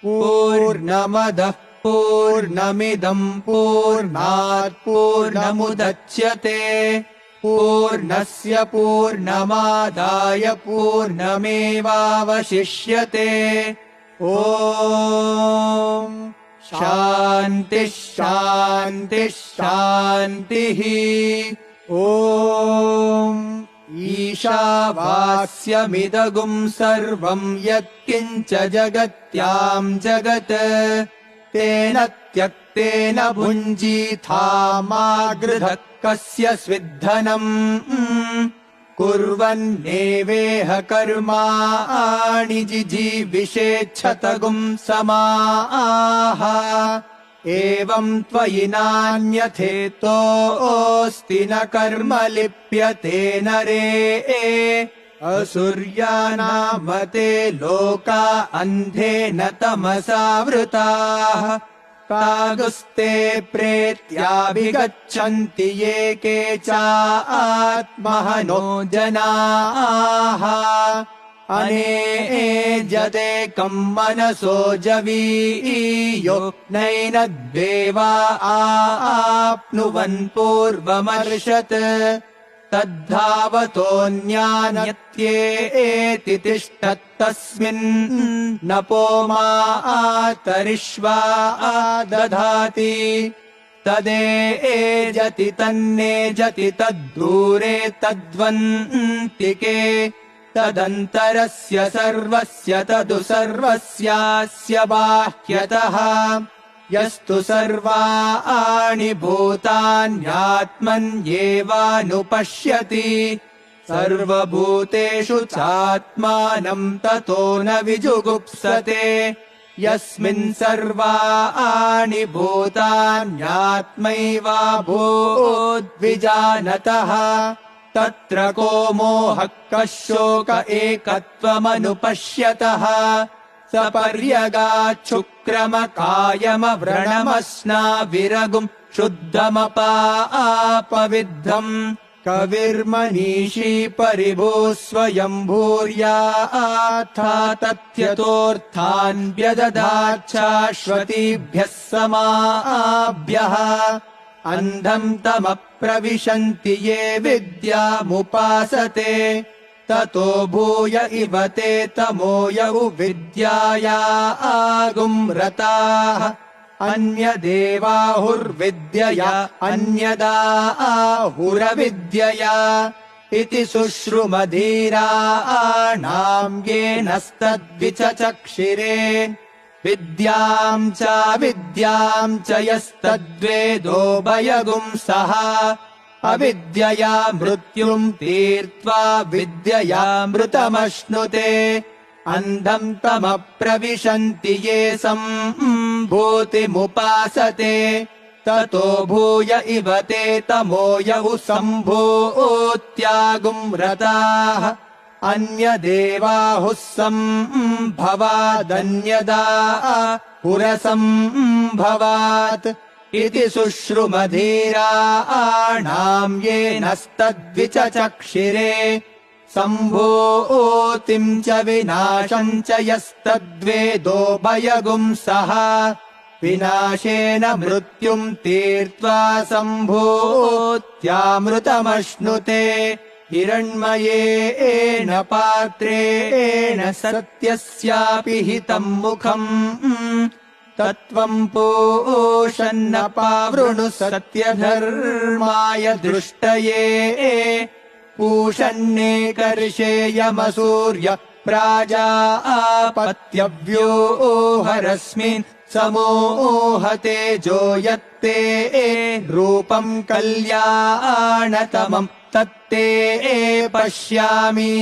पूर्णमदः पूर्णमिदं पूर्णात् पूर्णमुदच्यते पूर्णस्य पूर्णमादाय पूर्णमेवावशिष्यते। ॐ शान्तिः शान्तिः शान्तिः। ॐ ईशावास्यमिदगुं सर्वं यत्किञ्च जगत्यां जगत् तेन त्यक्तेन भुञ्जीथा मा गृधः कस्य स्विद्धनम् कुर्वन्नेवेह कर्माणि जिजीविषेच्छतगुं समाः। एवं त्वयि नान्यथेतोऽस्ति न कर्म लिप्यते नरे असुर्यानामते लोका अन्धेन तमसावृताः तागुस्ते प्रेत्याभिगच्छन्ति ये केचात्महनो जनाः। अनेजदेकं मनसो जवीयो नैनद्वेवा आप्नुवन् पूर्वमर्षत् तद्धावतोऽन्यान्यत्येति तिष्ठत्तस्मिन् नपो मातरिष्वा दधाति तदेजति तन्नेजति तद्दूरे तद्वन्तिके तदन्तरस्य सर्वस्य तदु सर्वस्यास्य बाह्यतः यस्तु सर्वाणि भूतान्यात्मन्येवानुपश्यति सर्वभूतेषु चात्मानं ततो न विजुगुप्सते यस्मिन् सर्वाणि भूतान्यात्मैवाभूद्विजानतः तत्र को मोहः कः शोक एकत्वमनुपश्यतः सपर्यगाच्छुक्रमकायमव्रणमस्नाविरगुं शुद्धमपापविद्धम् कविर्मनीषी परिभूः स्वयम्भूर्याथा तथ्यतोऽर्थान् व्यदधाच्छाश्वतीभ्यः समाभ्यः अन्धम् तमप्रविशन्ति ये विद्यामुपासते ततो भूय इव ते तमो यौ विद्याया आगुम्रताः अन्यदेवाहुर्विद्यया अन्यदाहुरविद्यया इति शुश्रुमधीराणां येनस्तद्विचचक्षिरे विद्यां च यस्तद्वेदोभयगुं सः अविद्यया मृत्युं तीर्त्वा विद्ययामृतमश्नुते अन्धम् तमप्रविशन्ति ये सम्भूतिमुपासते ततो भूय इव ते तमो यौ सम्भूत्यागुम्रताः अन्यदेवाहुः सम्भवादन्यदाहुरसम्भवात् इति शुश्रुमधीराणां येनस्तद्विचचक्षिरे सम्भूतिम् च विनाशम् च यस्तद्वेदोभयगुं सः विनाशेन मृत्युम् तीर्त्वा सम्भूत्यामृतमश्नुते हिरण्मयेन पात्रेण सत्यस्यापि हितम् मुखम् तत्त्वम् पूषन्नपावृणु सत्यधर्माय दृष्टये पूषन्नेकर्षेयमसूर्य प्राजापत्यव्योहरस्मिन् समोहते जो यत्ते रूपम् कल्याणतमम् तत्ते पश्यामि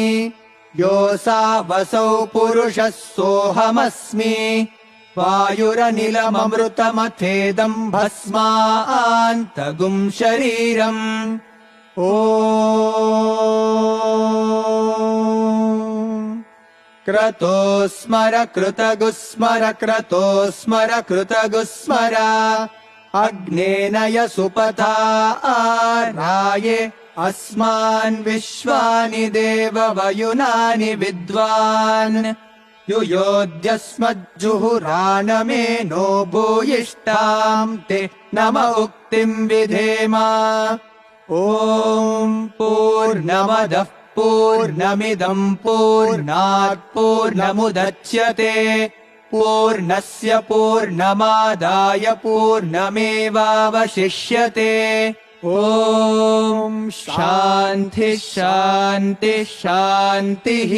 योऽसावसौ पुरुषः सोऽहमस्मि वायुरनिलममृतमथेदम् भस्मान्तगुं शरीरम् ॐ क्रतो स्मर कृतगुस्मर क्रतो स्मर कृतगुस्मर अग्नेन यसुपथा आराये अस्मान् विश्वानि देववयुनानि विद्वान् युयोध्यस्मज्जुहुराणमेनो भूयिष्ठाम् ते नम उक्तिम् विधेम। ॐ पूर्णमदः पूर्णमिदम् पूर्णात् पूर्णमुदच्यते पूर्णस्य पूर्णमादाय पूर्णमेवावशिष्यते। ॐ शान्तिः शान्तिः शान्तिः।